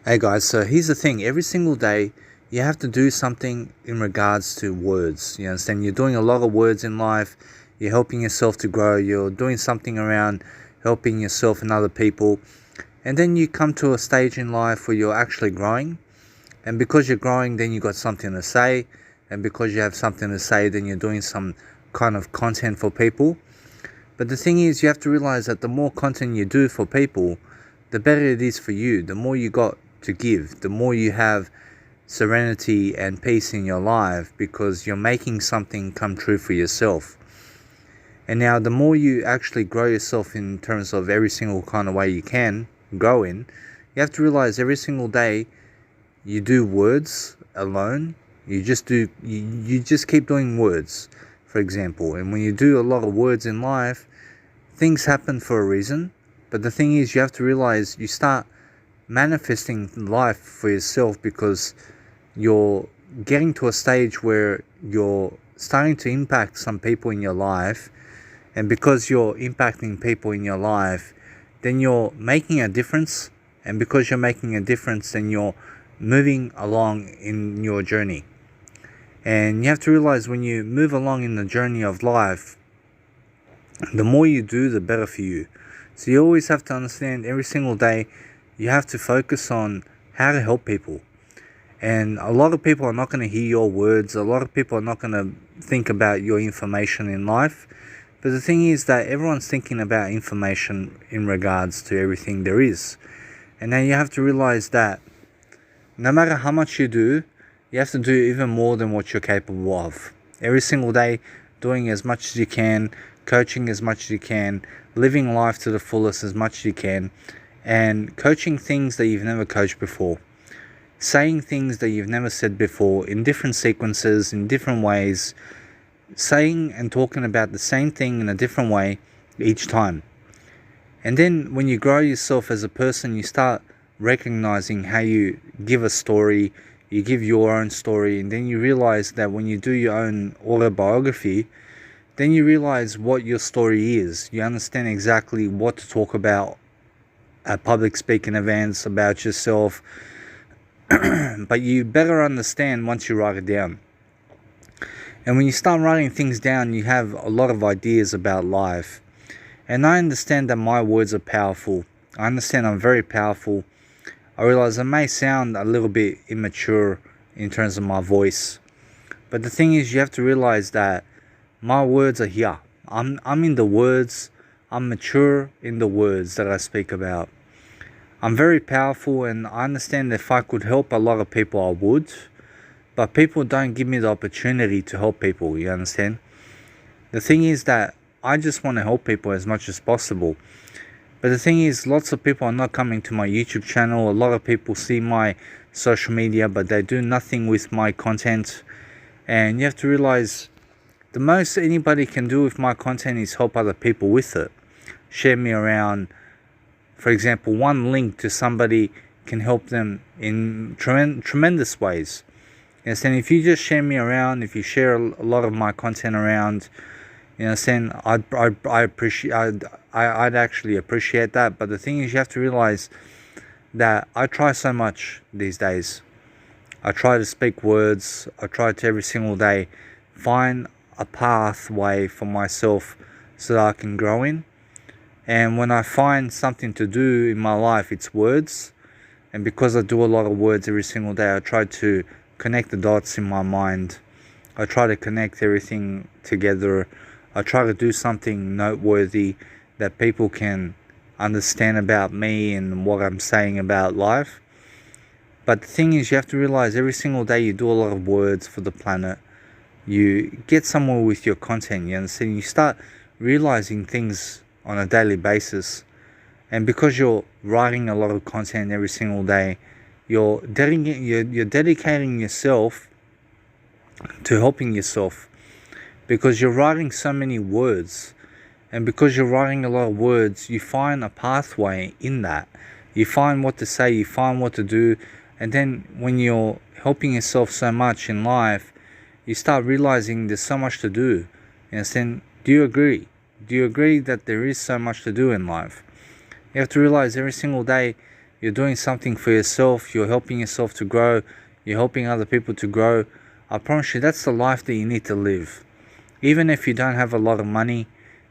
Hey guys, so here's the thing. Every single day, you have to do something in regards to words. You understand? You're doing a lot of words in life. You're helping yourself to grow. You're doing something around helping yourself and other people. And then you come to a stage in life where you're actually growing. And because you're growing, then you got something to say. And because you have something to say, then you're doing some kind of content for people. But the thing is, you have to realize that the more content you do for people, the better it is for you. The more you got to give, the more you have serenity and peace in your life because you're making something come true for yourself. And now, the more you actually grow yourself in terms of every single kind of way you can grow in, you have to realize every single day you do words alone. You just keep doing words, for example. And when you do a lot of words in life, things happen for a reason. But the thing is, you have to realize you start manifesting life for yourself because you're getting to a stage where you're starting to impact some people in your life. And because you're impacting people in your life, then you're making a difference. And because you're making a difference, then you're moving along in your journey. And you have to realize when you move along in the journey of life, the more you do, the better for you. So you always have to understand every single day you have to focus on how to help people. And a lot of people are not going to hear your words. A lot of people are not going to think about your information in life. But the thing is that everyone's thinking about information in regards to everything there is. And now you have to realize that no matter how much you do, you have to do even more than what you're capable of. Every single day, doing as much as you can, coaching as much as you can, living life to the fullest as much as you can, and coaching things that you've never coached before. Saying things that you've never said before in different sequences, in different ways. Saying and talking about the same thing in a different way each time. And then when you grow yourself as a person, you start recognizing how you give a story, you give your own story, and then you realize that when you do your own autobiography, then you realize what your story is. You understand exactly what to talk about at public speaking events, about yourself, but you better understand once you write it down. And when you start writing things down, you have a lot of ideas about life. And I understand that my words are powerful. I understand I'm very powerful. I realize I may sound a little bit immature in terms of my voice. But the thing is, you have to realize that my words are here. I'm in the words. I'm mature in the words that I speak about. I'm very powerful, and I understand that if I could help a lot of people, I would. But people don't give me the opportunity to help people, you understand? The thing is that I just want to help people as much as possible. But the thing is, lots of people are not coming to my YouTube channel. A lot of people see my social media, but they do nothing with my content. And you have to realize the most anybody can do with my content is help other people with it. Share me around. For example, one link to somebody can help them in tremendous ways. Yes, and if you just share me around, if you share a lot of my content around, you know, saying I'd actually appreciate that. But the thing is, you have to realize that I try so much these days. I try to speak words. I try to every single day find a pathway for myself so that I can grow in. And when I find something to do in my life, it's words. And because I do a lot of words every single day, I try to connect the dots in my mind. I try to connect everything together. I try to do something noteworthy that people can understand about me and what I'm saying about life. But the thing is, you have to realize every single day you do a lot of words for the planet. You get somewhere with your content, you understand? You start realizing things on a daily basis. And because you're writing a lot of content every single day, you're dedicating yourself to helping yourself, because you're writing so many words. And because you're writing a lot of words, you find a pathway in that. You find what to say, you find what to do. And then when you're helping yourself so much in life, you start realizing there's so much to do. You understand? Do you agree? Do you agree that there is so much to do in life? You have to realize every single day you're doing something for yourself, you're helping yourself to grow, you're helping other people to grow, I promise you that's the life that you need to live. Even if you don't have a lot of money,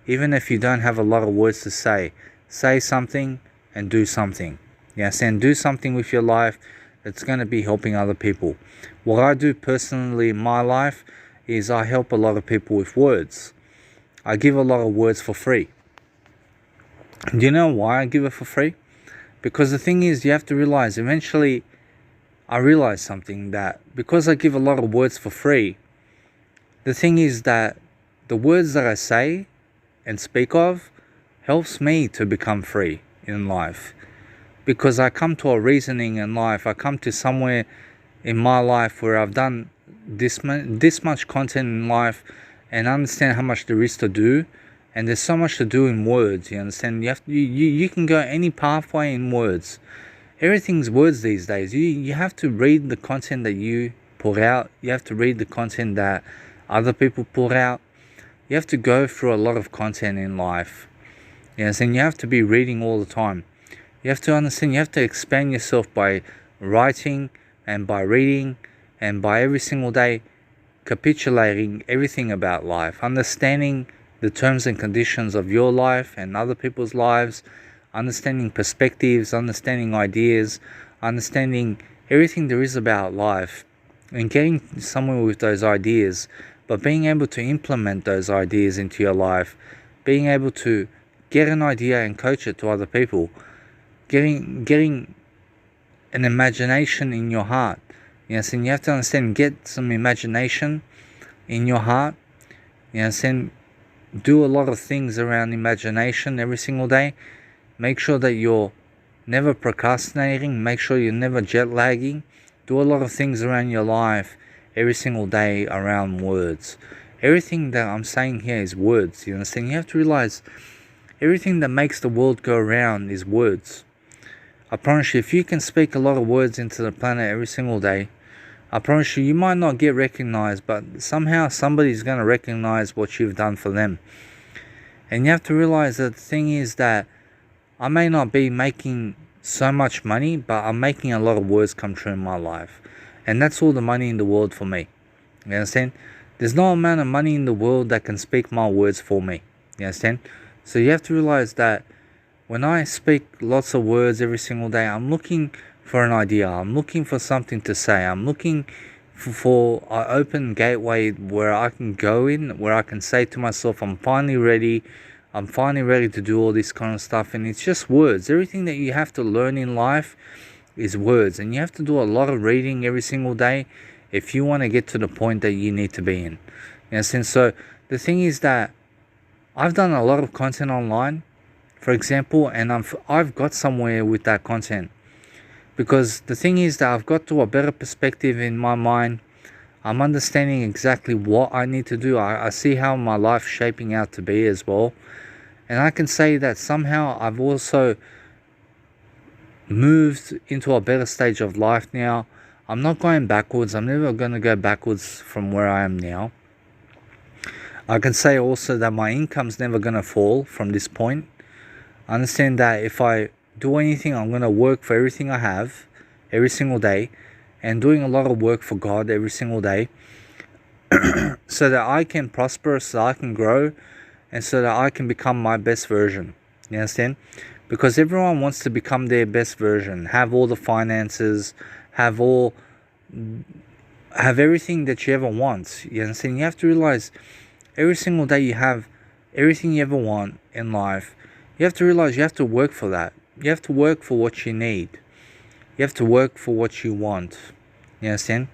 even if you don't have a lot of words to say something and do something. Yes, and do something with your life that's going to be helping other people. What I do personally in my life is I help a lot of people with words. I give a lot of words for free. Do you know why I give it for free? Because the thing is, you have to realize, eventually I realized something, that because I give a lot of words for free, the thing is that the words that I say and speak of helps me to become free in life. Because I come to a reasoning in life, I come to somewhere in my life where I've done this much content in life and understand how much there is to do. And there's so much to do in words, you understand? You can go any pathway in words. Everything's words these days. You have to read the content that you put out. You have to read the content that other people put out. You have to go through a lot of content in life. You understand? You have to be reading all the time. You have to understand, you have to expand yourself by writing and by reading and by every single day capitulating everything about life, understanding the terms and conditions of your life and other people's lives, understanding perspectives, understanding ideas, understanding everything there is about life, and getting somewhere with those ideas, but being able to implement those ideas into your life, being able to get an idea and coach it to other people, getting an imagination in your heart. Yes, and you have to understand, get some imagination in your heart. Yes, and do a lot of things around imagination every single day. Make sure that you're never procrastinating. Make sure you're never jet lagging. Do a lot of things around your life every single day around words. Everything that I'm saying here is words. You understand? You have to realize everything that makes the world go around is words. I promise you, if you can speak a lot of words into the planet every single day, I promise you, you might not get recognized, but somehow somebody's going to recognize what you've done for them. And you have to realize that the thing is that I may not be making so much money, but I'm making a lot of words come true in my life. And that's all the money in the world for me. You understand? There's no amount of money in the world that can speak my words for me. You understand? So you have to realize that when I speak lots of words every single day, I'm looking for an idea. I'm looking for something to say. I'm looking for an open gateway where I can go in, where I can say to myself, I'm finally ready. I'm finally ready to do all this kind of stuff. And it's just words. Everything that you have to learn in life is words. And you have to do a lot of reading every single day if you want to get to the point that you need to be in. Yes, and so the thing is that I've done a lot of content online, for example, and I've got somewhere with that content. Because the thing is that I've got to a better perspective in my mind. I'm understanding exactly what I need to do. I see how my life's shaping out to be as well. And I can say that somehow I've also moved into a better stage of life now. I'm not going backwards. I'm never going to go backwards from where I am now. I can say also that my income's never going to fall from this point. I understand that if I do anything, I'm going to work for everything I have every single day, and doing a lot of work for God every single day so that I can prosper, so that I can grow, and so that I can become my best version. You understand? Because everyone wants to become their best version, have all the finances, have everything that you ever want. You understand? You have to realize every single day you have everything you ever want in life. You have to realize you have to work for that. You have to work for what you need. You have to work for what you want. You understand?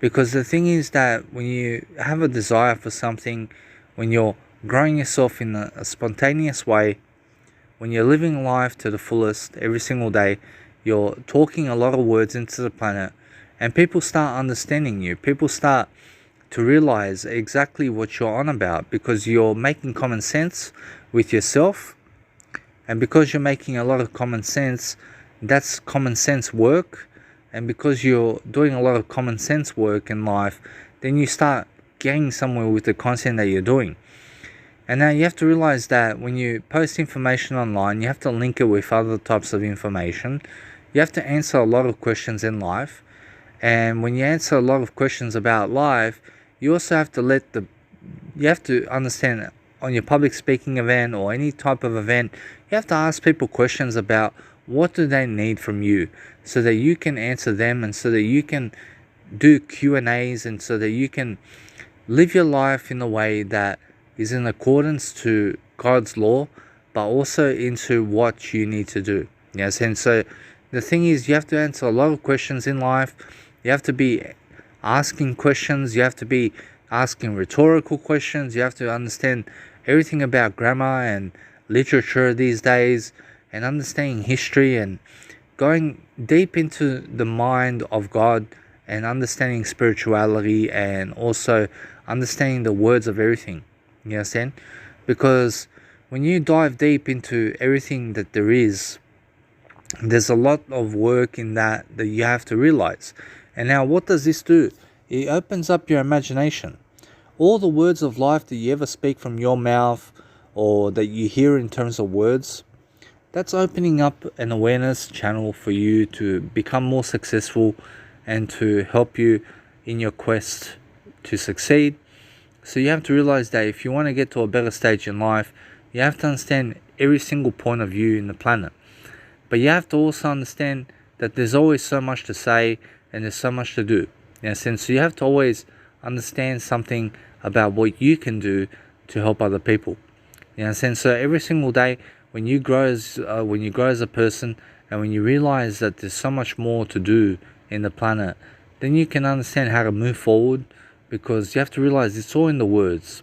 Because the thing is that when you have a desire for something, when you're growing yourself in a spontaneous way, when you're living life to the fullest every single day, you're talking a lot of words into the planet, and people start understanding you. People start to realize exactly what you're on about, because you're making common sense with yourself. And because you're making a lot of common sense, that's common sense work. And because you're doing a lot of common sense work in life, then you start getting somewhere with the content that you're doing. And now you have to realize that when you post information online, you have to link it with other types of information. you have to answer a lot of questions in life. And when you answer a lot of questions about life, you also have to you have to understand on your public speaking event or any type of event, you have to ask people questions about what do they need from you so that you can answer them and so that you can do Q&As and so that you can live your life in a way that is in accordance to God's law, but also into what you need to do. Yes, and so the thing is, you have to answer a lot of questions in life. You have to be asking questions. You have to be asking rhetorical questions. You have to understand everything about grammar and literature these days, and understanding history and going deep into the mind of God and understanding spirituality and also understanding the words of everything. You understand? Because when you dive deep into everything that there is, there's a lot of work in that you have to realize. And now what does this do? It opens up your imagination. All the words of life that you ever speak from your mouth or that you hear in terms of words, that's opening up an awareness channel for you to become more successful and to help you in your quest to succeed. So you have to realize that if you want to get to a better stage in life, you have to understand every single point of view in the planet. But you have to also understand that there's always so much to say and there's so much to do. So you have to always understand something about what you can do to help other people. So every single day when you grow as a person and when you realize that there's so much more to do in the planet, then you can understand how to move forward, because you have to realize it's all in the words.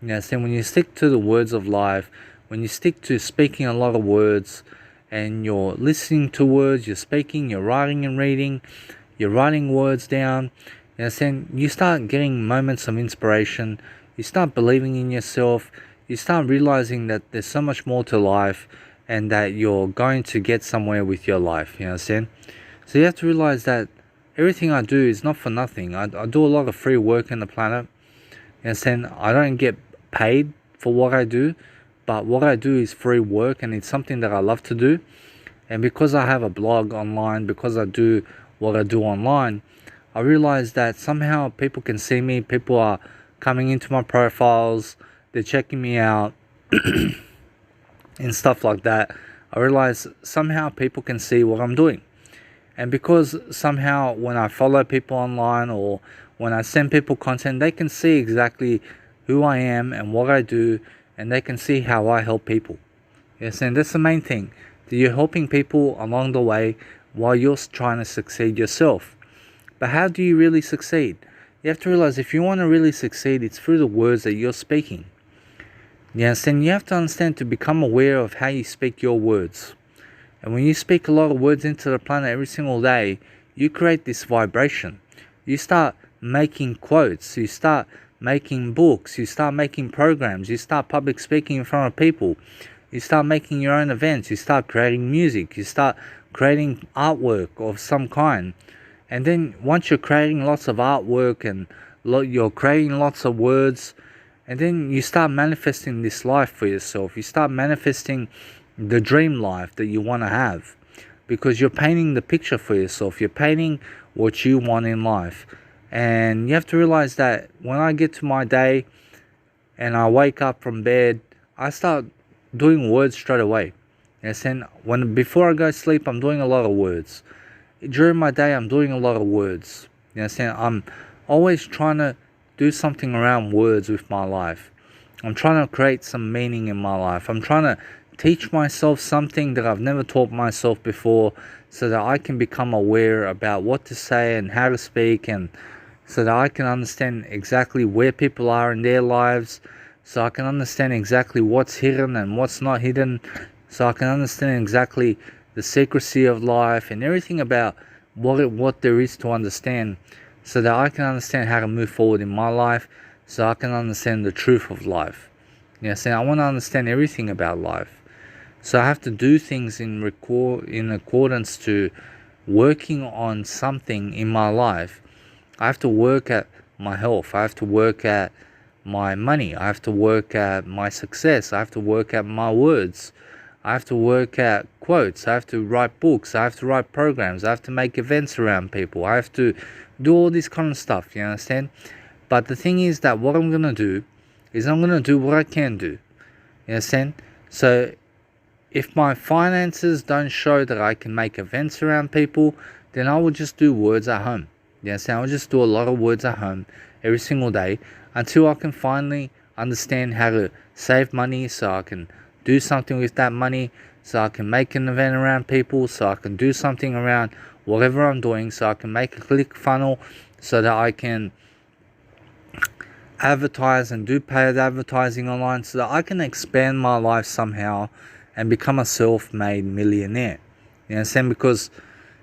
So when you stick to the words of life, when you stick to speaking a lot of words, and you're listening to words, you're speaking, you're writing and reading, you're writing words down, then you start getting moments of inspiration, you start believing in yourself, you start realizing that there's so much more to life and that you're going to get somewhere with your life, So you have to realize that everything I do is not for nothing. I do a lot of free work in the planet, I don't get paid for what I do, but what I do is free work and it's something that I love to do. And because I have a blog online, because I do what I do online, I realize that somehow people can see me, people are coming into my profiles, they're checking me out and stuff like that. I realize somehow people can see what I'm doing. And because somehow when I follow people online or when I send people content, they can see exactly who I am and what I do, and they can see how I help people. And that's the main thing, that you're helping people along the way while you're trying to succeed yourself. But how do you really succeed? You have to realize if you want to really succeed, it's through the words that you're speaking. You understand? You have to understand to become aware of how you speak your words. And when you speak a lot of words into the planet every single day, you create this vibration. You start making quotes, you start making books, you start making programs, you start public speaking in front of people, you start making your own events, you start creating music, you start creating artwork of some kind. And then once you're creating lots of artwork and you're creating lots of words, and then you start manifesting this life for yourself. You start manifesting the dream life that you want to have, because you're painting the picture for yourself. You're painting what you want in life. And you have to realize that when I get to my day and I wake up from bed, I start doing words straight away. Before I go to sleep, I'm doing a lot of words. During my day, I'm doing a lot of words. I'm always trying to do something around words with my life. I'm trying to create some meaning in my life. I'm trying to teach myself something that I've never taught myself before, so that I can become aware about what to say and how to speak, and so that I can understand exactly where people are in their lives, so I can understand exactly what's hidden and what's not hidden, so I can understand exactly the secrecy of life and everything about what there is to understand, so that I can understand how to move forward in my life, so I can understand the truth of life. I want to understand everything about life. So I have to do things in accordance to working on something in my life. I have to work at my health. I have to work at my money. I have to work at my success. I have to work at my words. I have to work out quotes. I have to write books. I have to write programs. I have to make events around people. I have to do all this kind of stuff. You understand? But the thing is that what I'm gonna do is I'm gonna do what I can do. You understand? So if my finances don't show that I can make events around people, then I will just do words at home. You understand? I'll just do a lot of words at home every single day until I can finally understand how to save money, so I can do something with that money, so I can make an event around people, so I can do something around whatever I'm doing, so I can make a click funnel, so that I can advertise and do paid advertising online, so that I can expand my life somehow and become a self-made millionaire. You understand? Because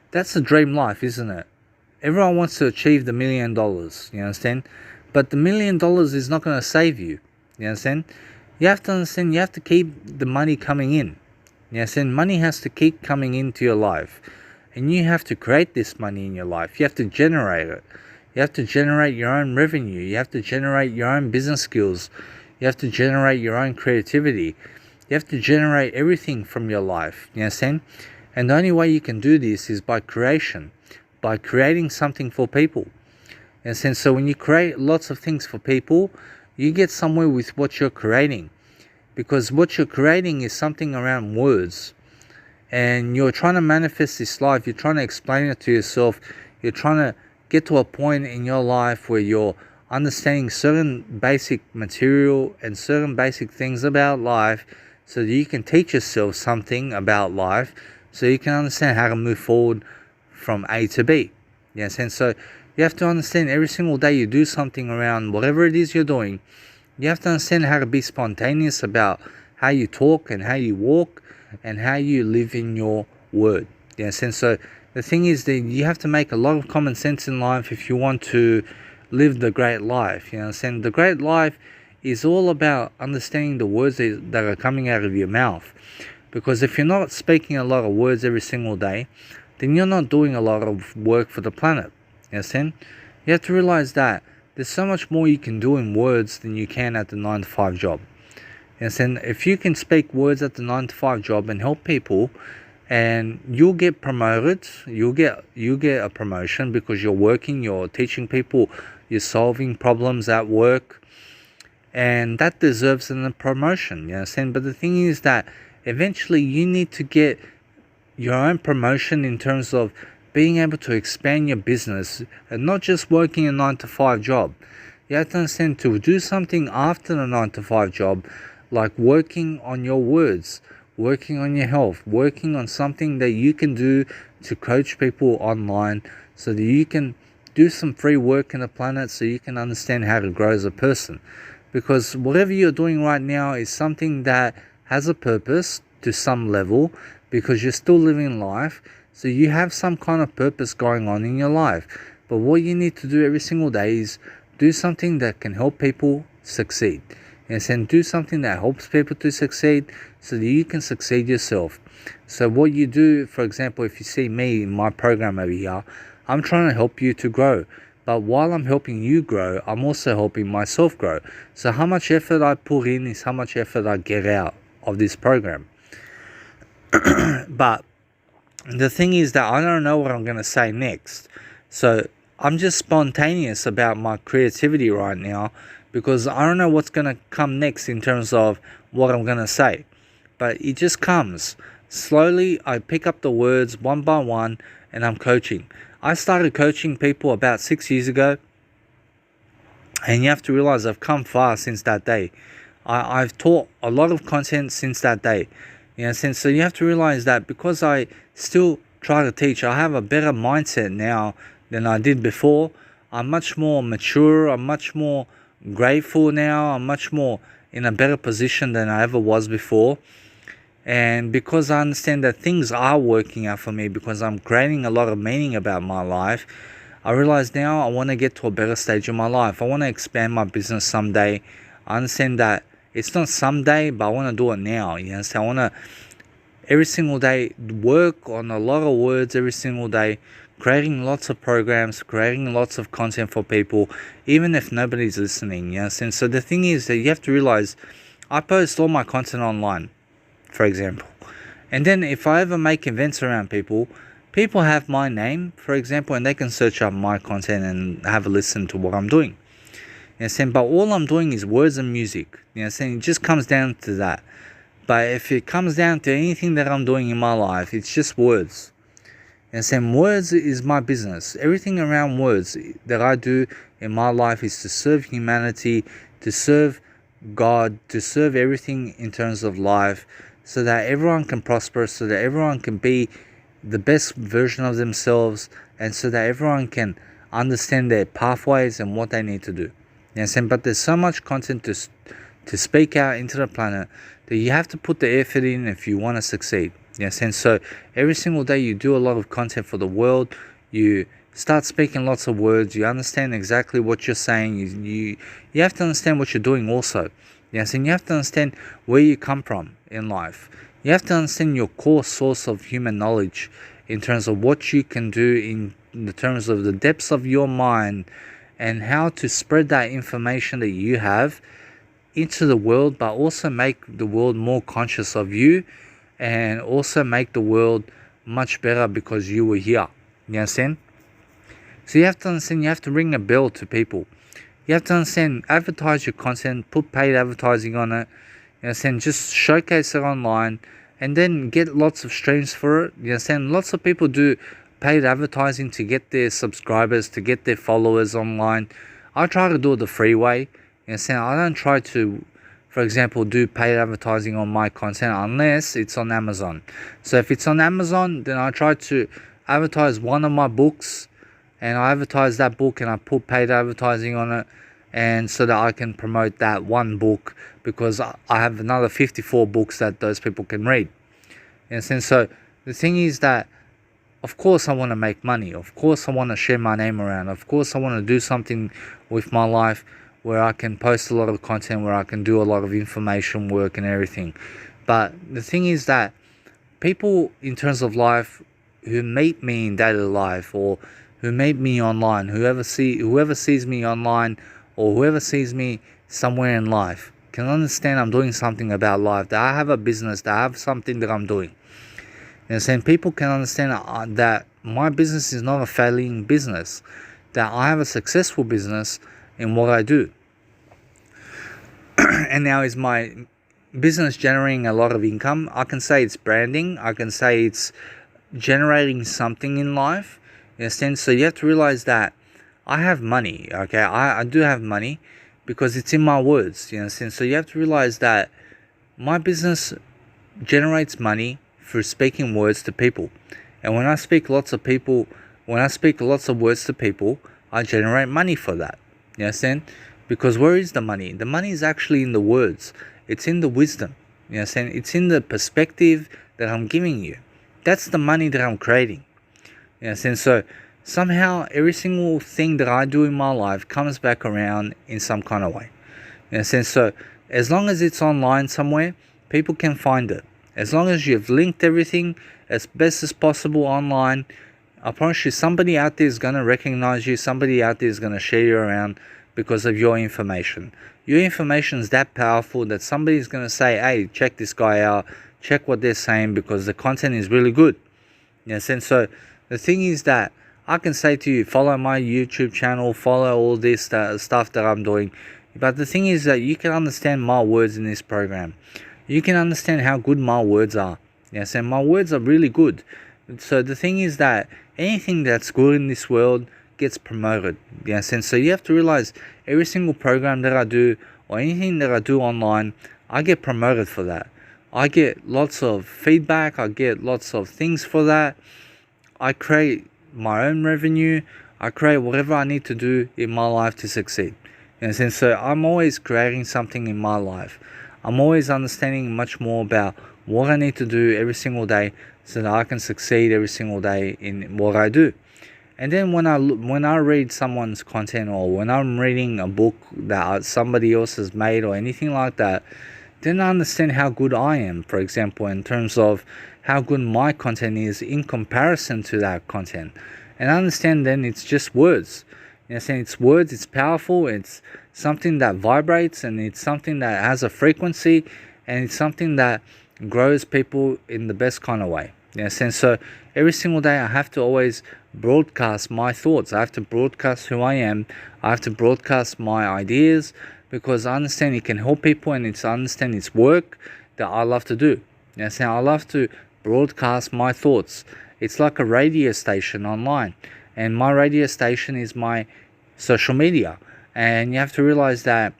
that's a dream life, isn't it? Everyone wants to achieve the $1 million. You understand? But the $1 million is not going to save you. You understand? You have to understand, you have to keep the money coming in. You understand? Money has to keep coming into your life. And you have to create this money in your life. You have to generate it. You have to generate your own revenue. You have to generate your own business skills. You have to generate your own creativity. You have to generate everything from your life. You understand? And the only way you can do this is by creation. By creating something for people. You understand? So when you create lots of things for people, you get somewhere with what you're creating. Because what you're creating is something around words. And you're trying to manifest this life. You're trying to explain it to yourself. You're trying to get to a point in your life where you're understanding certain basic material and certain basic things about life, so that you can teach yourself something about life, so you can understand how to move forward from A to B. Yes, and so you have to understand every single day you do something around whatever it is you're doing. You have to understand how to be spontaneous about how you talk and how you walk and how you live in your word. Yes, and so the thing is that you have to make a lot of common sense in life if you want to live the great life. You understand? The great life is all about understanding the words that are coming out of your mouth. Because if you're not speaking a lot of words every single day, then you're not doing a lot of work for the planet. You understand? You have to realize that there's so much more you can do in words than you can at the 9-to-5 job. You understand? If you can speak words at the 9-to-5 job and help people, and you'll get promoted, you'll get a promotion because you're working, you're teaching people, you're solving problems at work, and that deserves a promotion. You understand? But the thing is that eventually you need to get your own promotion in terms of being able to expand your business and not just working a 9-to-5 job. You have to understand, to do something after the 9-to-5 job, like working on your words, working on your health, working on something that you can do to coach people online, so that you can do some free work in the planet, so you can understand how to grow as a person. Because whatever you're doing right now is something that has a purpose to some level, because you're still living life, so you have some kind of purpose going on in your life. But what you need to do every single day is do something that can help people succeed. And then do something that helps people to succeed, so that you can succeed yourself. So what you do, for example, if you see me in my program over here, I'm trying to help you to grow. But while I'm helping you grow, I'm also helping myself grow. So how much effort I put in is how much effort I get out of this program. But the thing is that I don't know what I'm going to say next. So I'm just spontaneous about my creativity right now, because I don't know what's going to come next in terms of what I'm going to say. But it just comes. Slowly, I pick up the words one by one, and I'm coaching. I started coaching people about 6 years ago. And you have to realize I've come far since that day. I've taught a lot of content since that day. You know, so you have to realize that because I still try to teach, I have a better mindset now than I did before. I'm much more mature. I'm much more grateful now. I'm much more in a better position than I ever was before. And because I understand that things are working out for me, because I'm creating a lot of meaning about my life, I realize now I want to get to a better stage of my life. I want to expand my business someday. I understand that it's not someday, but I want to do it now. You know, so I want to every single day work on a lot of words every single day, creating lots of programs, creating lots of content for people, even if nobody's listening. Yes, and so the thing is that you have to realize, I post all my content online, for example. And then if I ever make events around people, people have my name, for example, and they can search up my content and have a listen to what I'm doing. But all I'm doing is words and music. It just comes down to that. But if it comes down to anything that I'm doing in my life, it's just words. Words is my business. Everything around words that I do in my life is to serve humanity, to serve God, to serve everything in terms of life, so that everyone can prosper, so that everyone can be the best version of themselves, and so that everyone can understand their pathways and what they need to do. But there's so much content to speak out into the planet that you have to put the effort in if you want to succeed. So every single day you do a lot of content for the world. You start speaking lots of words. You understand exactly what you're saying. You have to understand what you're doing also. And you have to understand where you come from in life. You have to understand your core source of human knowledge in terms of what you can do in the terms of the depths of your mind, and how to spread that information that you have into the world, but also make the world more conscious of you, and also make the world much better because you were here. You understand? So you have to understand, you have to ring a bell to people. You have to understand, advertise your content, put paid advertising on it. Just showcase it online, and then get lots of streams for it. Lots of people do paid advertising to get their subscribers, to get their followers online. I try to do it the free way. I don't try to, for example, do paid advertising on my content unless it's on Amazon. So if it's on Amazon, then I try to advertise one of my books, and I advertise that book and I put paid advertising on it, and so that I can promote that one book, because I have another 54 books that those people can read. So the thing is that, of course I want to make money. Of course I want to share my name around. Of course I want to do something with my life where I can post a lot of content, where I can do a lot of information work and everything. But the thing is that people in terms of life who meet me in daily life, or who meet me online, whoever sees me online, or whoever sees me somewhere in life, can understand I'm doing something about life, that I have a business, that I have something that I'm doing. People can understand that my business is not a failing business, that I have a successful business in what I do. And now, is my business generating a lot of income? I can say it's branding. I can say it's generating something in life. So you have to realize that I have money. Okay, I do have money because it's in my words. So you have to realize that my business generates money through speaking words to people. And when I speak lots of words to people, I generate money for that. You understand? Because where is the money? The money is actually in the words. It's in the wisdom. You understand? It's in the perspective that I'm giving you. That's the money that I'm creating. You understand? So somehow every single thing that I do in my life comes back around in some kind of way. You understand? So as long as it's online somewhere, people can find it. As long as you've linked everything as best as possible online, I promise you somebody out there is going to recognize you. Somebody out there is going to share you around because of your information. Your information is that powerful that somebody is going to say, hey, check this guy out. Check what they're saying, because the content is really good. So the thing is that I can say to you, follow my YouTube channel, follow all this stuff that I'm doing. But the thing is that you can understand my words in this program. You can understand how good my words are. And my words are really good. So the thing is that anything that's good in this world gets promoted. And so you have to realize every single program that I do, or anything that I do online, I get promoted for that. I get lots of feedback. I get lots of things for that. I create my own revenue. I create whatever I need to do in my life to succeed. And so I'm always creating something in my life. I'm always understanding much more about what I need to do every single day so that I can succeed every single day in what I do. And then when I read someone's content, or when I'm reading a book that somebody else has made or anything like that, then I understand how good I am, for example, in terms of how good my content is in comparison to that content. And I understand then it's just words. It's words, it's powerful, it's something that vibrates, and it's something that has a frequency, and it's something that grows people in the best kind of way. You understand? So every single day I have to always broadcast my thoughts. I have to broadcast who I am. I have to broadcast my ideas, because I understand it can help people, and I understand it's work that I love to do. You understand? I love to broadcast my thoughts. It's like a radio station online, and my radio station is my social media. And you have to realize that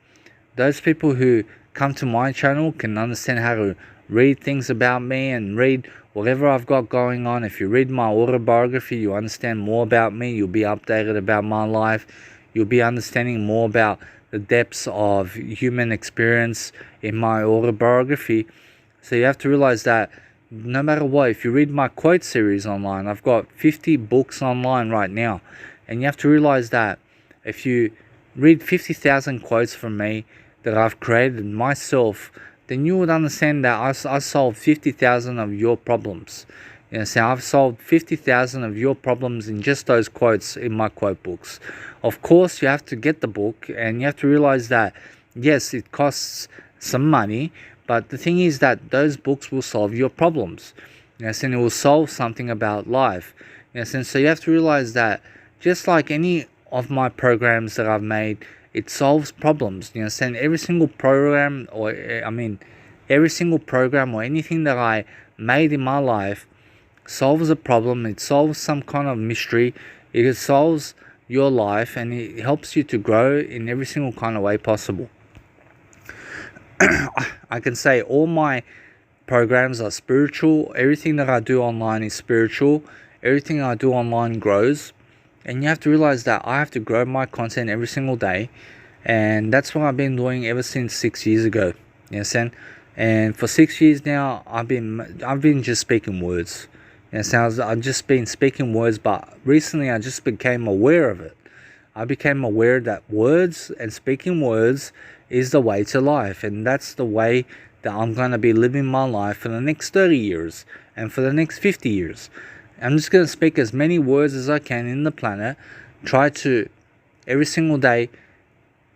those people who come to my channel can understand how to read things about me and read whatever I've got going on. If you read my autobiography, you understand more about me. You'll be updated about my life. You'll be understanding more about the depths of human experience in my autobiography. So you have to realize that no matter what, if you read my quote series online, I've got 50 books online right now. And you have to realize that if you read 50,000 quotes from me that I've created myself, then you would understand that I solved 50,000 of your problems. You know, so I've solved 50,000 of your problems in just those quotes in my quote books. Of course, you have to get the book, and you have to realize that, yes, it costs some money, but the thing is that those books will solve your problems. Yes, and it will solve something about life. Yes, and so you have to realize that just like any of my programs that I've made, it solves problems. You understand? Every single program, or every single program or anything that I made in my life solves a problem. It solves some kind of mystery. It solves your life, and it helps you to grow in every single kind of way possible. I can say all my programs are spiritual. Everything that I do online is spiritual. Everything I do online grows. And you have to realize that I have to grow my content every single day. And that's what I've been doing ever since 6 years ago. You understand? And for 6 years now, I've been just speaking words. You understand? I've just been speaking words, but recently I just became aware of it. I became aware that words and speaking words is the way to life. And that's the way that I'm going to be living my life for the next 30 years and for the next 50 years. I'm just going to speak as many words as I can in the planet. Try to, every single day,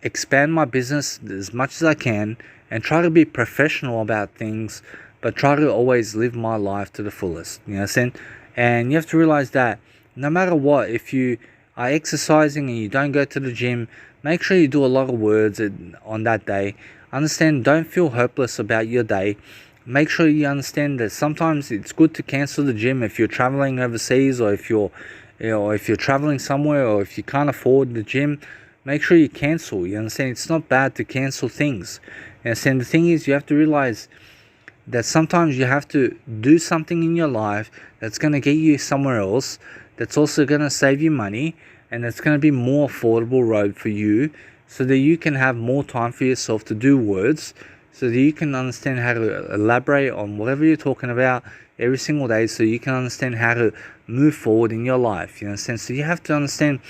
expand my business as much as I can, and try to be professional about things, but try to always live my life to the fullest. You know what I'm saying? And you have to realize that no matter what, if you are exercising and you don't go to the gym, make sure you do a lot of words on that day. Understand, don't feel hopeless about your day. Make sure you understand that sometimes it's good to cancel the gym if you're traveling overseas, or if you're traveling somewhere, or if you can't afford the gym. Make sure you cancel. You understand? It's not bad to cancel things. You understand? The thing is, you have to realize that sometimes you have to do something in your life that's going to get you somewhere else, that's also going to save you money, and that's going to be more affordable road for you, so that you can have more time for yourself to do words, so that you can understand how to elaborate on whatever you're talking about every single day, so you can understand how to move forward in your life. You understand? So you have to understand,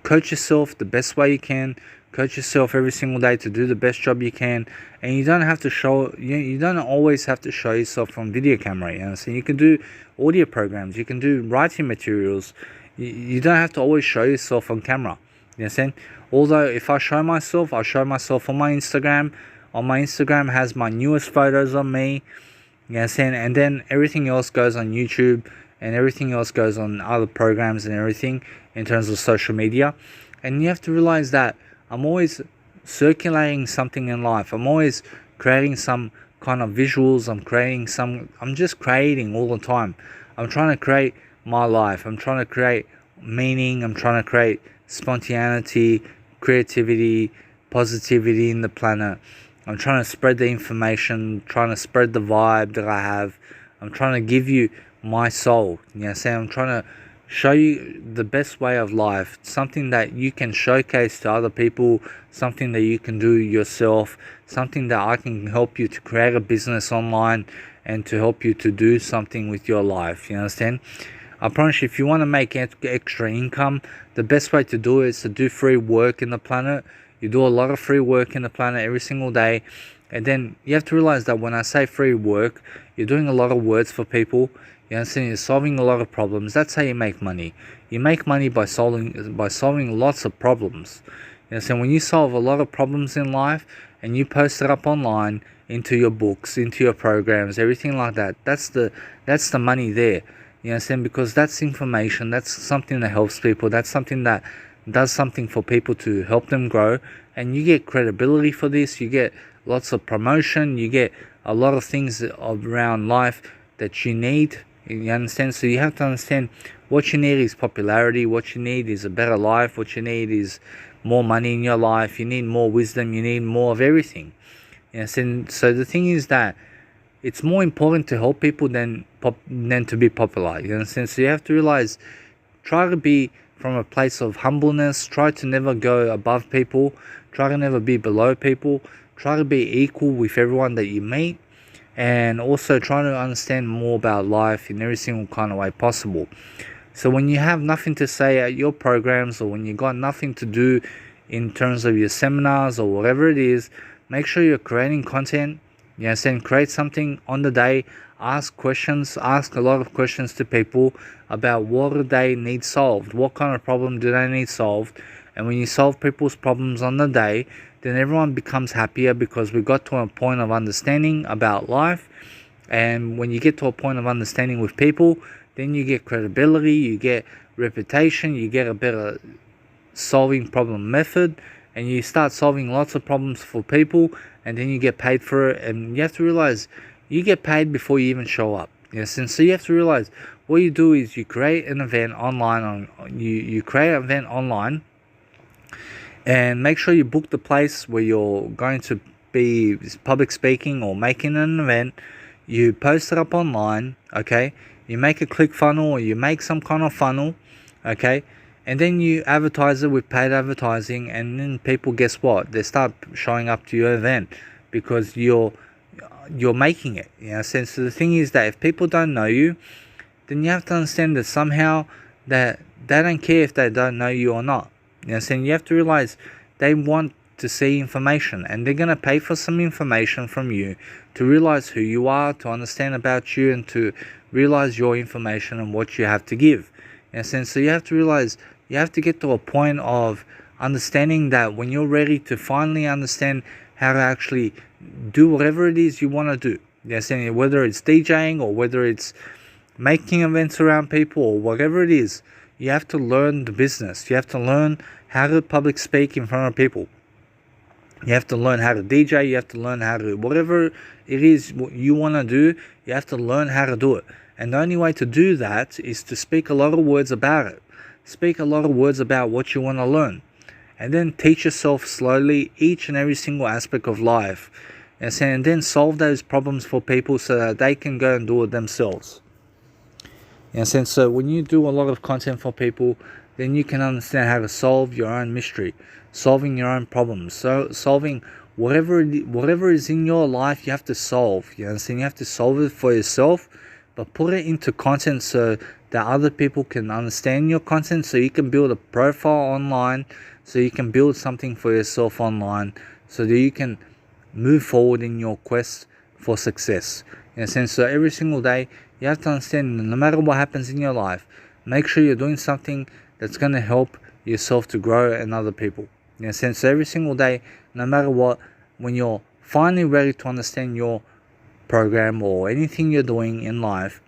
coach yourself the best way you can, coach yourself every single day to do the best job you can. And you don't have to show, you don't always have to show yourself on video camera. You understand? You can do audio programs, you can do writing materials. You don't have to always show yourself on camera. You understand? Although if I show myself on my Instagram. On my Instagram has my newest photos on me. You understand? And then everything else goes on YouTube, and everything else goes on other programs and everything in terms of social media. And you have to realize that I'm always circulating something in life. I'm always creating some kind of visuals. I'm just creating all the time. I'm trying to create my life. I'm trying to create meaning. I'm trying to create spontaneity, creativity, positivity in the planet. I'm trying to spread the information, trying to spread the vibe that I have. I'm trying to give you my soul. You know, I'm trying to show you the best way of life, something that you can showcase to other people, something that you can do yourself, something that I can help you to create a business online and to help you to do something with your life. You understand? I promise you, if you want to make extra income, the best way to do it is to do free work in the planet. You do a lot of free work in the planet every single day. And then you have to realize that when I say free work, you're doing a lot of words for people. You understand? You're solving a lot of problems. That's how you make money. You make money by solving lots of problems. You understand? When you solve a lot of problems in life and you post it up online into your books, into your programs, everything like that. That's the money there. You understand? Because that's information, that's something that helps people, that's something that does something for people to help them grow, and you get credibility for this, you get lots of promotion, you get a lot of things around life that you need. You understand? So you have to understand what you need is popularity, what you need is a better life, what you need is more money in your life, you need more wisdom, you need more of everything. You understand? So the thing is that it's more important to help people than to be popular. You understand? So you have to realize, try to be from a place of humbleness. Try to never go above people. Try to never be below people. Try to be equal with everyone that you meet, and also try to understand more about life in every single kind of way possible. So when you have nothing to say at your programs, or when you got nothing to do in terms of your seminars or whatever it is, make sure you're creating content. You understand? Create something on the day. Ask questions. Ask a lot of questions to people about what do they need solved. What kind of problem do they need solved? And when you solve people's problems on the day, then everyone becomes happier, because we got to a point of understanding about life. And when you get to a point of understanding with people, then you get credibility, you get reputation, you get a better solving problem method, and you start solving lots of problems for people, and then you get paid for it. And you have to realize, you get paid before you even show up. Yes, and so you have to realize, what you do is you create an event online you create an event online, and make sure you book the place where you're going to be public speaking or making an event. You post it up online, okay? You make a click funnel, or you make some kind of funnel, okay? And then you advertise it with paid advertising, and then people, guess what? They start showing up to your event because you're making it. You know, so the thing is that if people don't know you, then you have to understand that somehow that they don't care if they don't know you or not. You know, so you have to realize they want to see information, and they're going to pay for some information from you to realize who you are, to understand about you, and to realize your information and what you have to give. In a sense, so you have to realize, you have to get to a point of understanding that when you're ready to finally understand how to actually do whatever it is you want to do, yes, and whether it's DJing or whether it's making events around people or whatever it is, you have to learn the business. You have to learn how to public speak in front of people. You have to learn how to DJ. You have to learn how to, whatever it is you want to do, you have to learn how to do it. And the only way to do that is to speak a lot of words about it. Speak a lot of words about what you want to learn. And then teach yourself slowly each and every single aspect of life. And then solve those problems for people so that they can go and do it themselves. So when you do a lot of content for people, then you can understand how to solve your own mystery, solving your own problems. So solving whatever is in your life, you have to solve. You understand? You have to solve it for yourself, but put it into content so that other people can understand your content, so you can build a profile online, so you can build something for yourself online, so that you can move forward in your quest for success. In a sense, so every single day, you have to understand, no matter what happens in your life, make sure you're doing something that's going to help yourself to grow and other people. In a sense, so every single day, no matter what, when you're finally ready to understand your program or anything you're doing in life,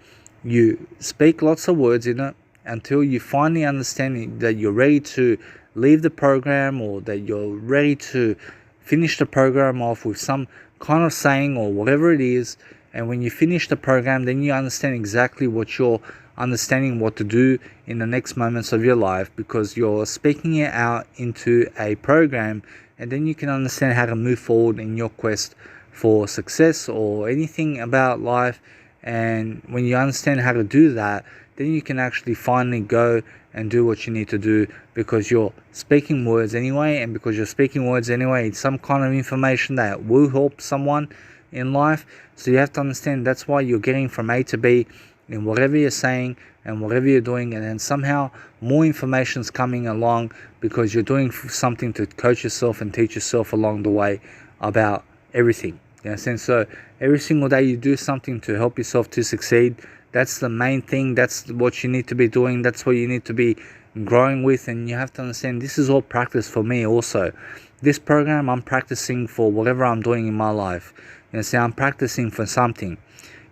you speak lots of words in it until you finally understand that you're ready to leave the program, or that you're ready to finish the program off with some kind of saying or whatever it is. And when you finish the program, then you understand exactly what you're understanding what to do in the next moments of your life, because you're speaking it out into a program, and then you can understand how to move forward in your quest for success or anything about life. And when you understand how to do that, then you can actually finally go and do what you need to do, because you're speaking words anyway. And because you're speaking words anyway, it's some kind of information that will help someone in life. So you have to understand, that's why you're getting from A to B in whatever you're saying and whatever you're doing, and then somehow more information's coming along because you're doing something to coach yourself and teach yourself along the way about everything. You know, so every single day you do something to help yourself to succeed. That's the main thing. That's what you need to be doing. That's what you need to be growing with. And you have to understand, this is all practice for me also. This program, I'm practicing for whatever I'm doing in my life. See, I'm practicing for something.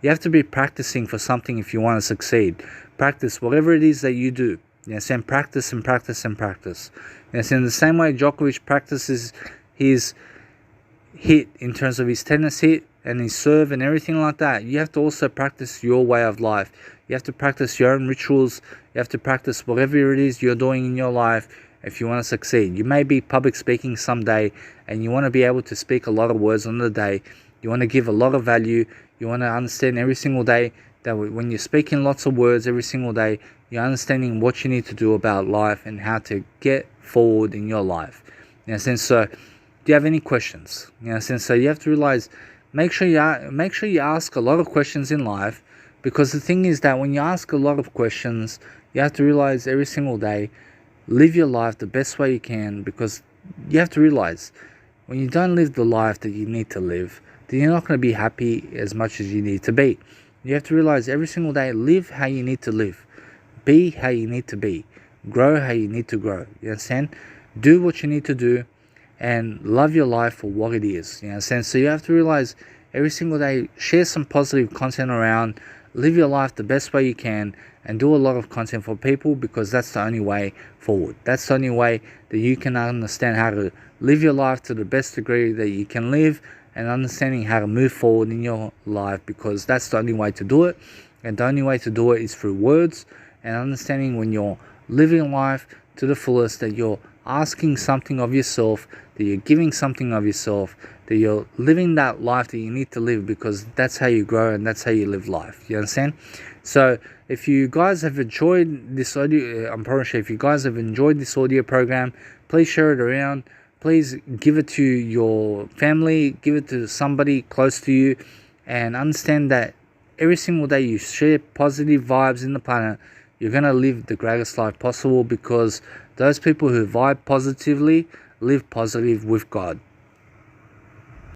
You have to be practicing for something if you want to succeed. Practice whatever it is that you do. And practice and practice and practice. In the same way Djokovic practices his hit in terms of his tennis hit and his serve and everything like that, you have to also practice your way of life. You have to practice your own rituals. You have to practice whatever it is you're doing in your life if you want to succeed. You may be public speaking someday and you want to be able to speak a lot of words on the day. You want to give a lot of value. You want to understand every single day that when you're speaking lots of words every single day, you're understanding what you need to do about life and how to get forward in your life. So do you have any questions? So you have to realize, make sure you ask a lot of questions in life, because the thing is that when you ask a lot of questions, you have to realize every single day, live your life the best way you can, because you have to realize when you don't live the life that you need to live, then you're not going to be happy as much as you need to be. You have to realize every single day, live how you need to live. Be how you need to be. Grow how you need to grow. You understand? Do what you need to do and love your life for what it is. You understand? So you have to realize every single day, share some positive content around, live your life the best way you can, and do a lot of content for people, because that's the only way forward. That's the only way that you can understand how to live your life to the best degree that you can live, and understanding how to move forward in your life, because that's the only way to do it. And the only way to do it is through words, and understanding when you're living life to the fullest, that you're asking something of yourself, that you're giving something of yourself, that you're living that life that you need to live, because that's how you grow and that's how you live life. You understand? So if you guys have enjoyed this audio, I'm pretty sure if you guys have enjoyed this audio program, please share it around. Please give it to your family, give it to somebody close to you, and understand that every single day you share positive vibes in the planet, you're going to live the greatest life possible, because those people who vibe positively live positive with God.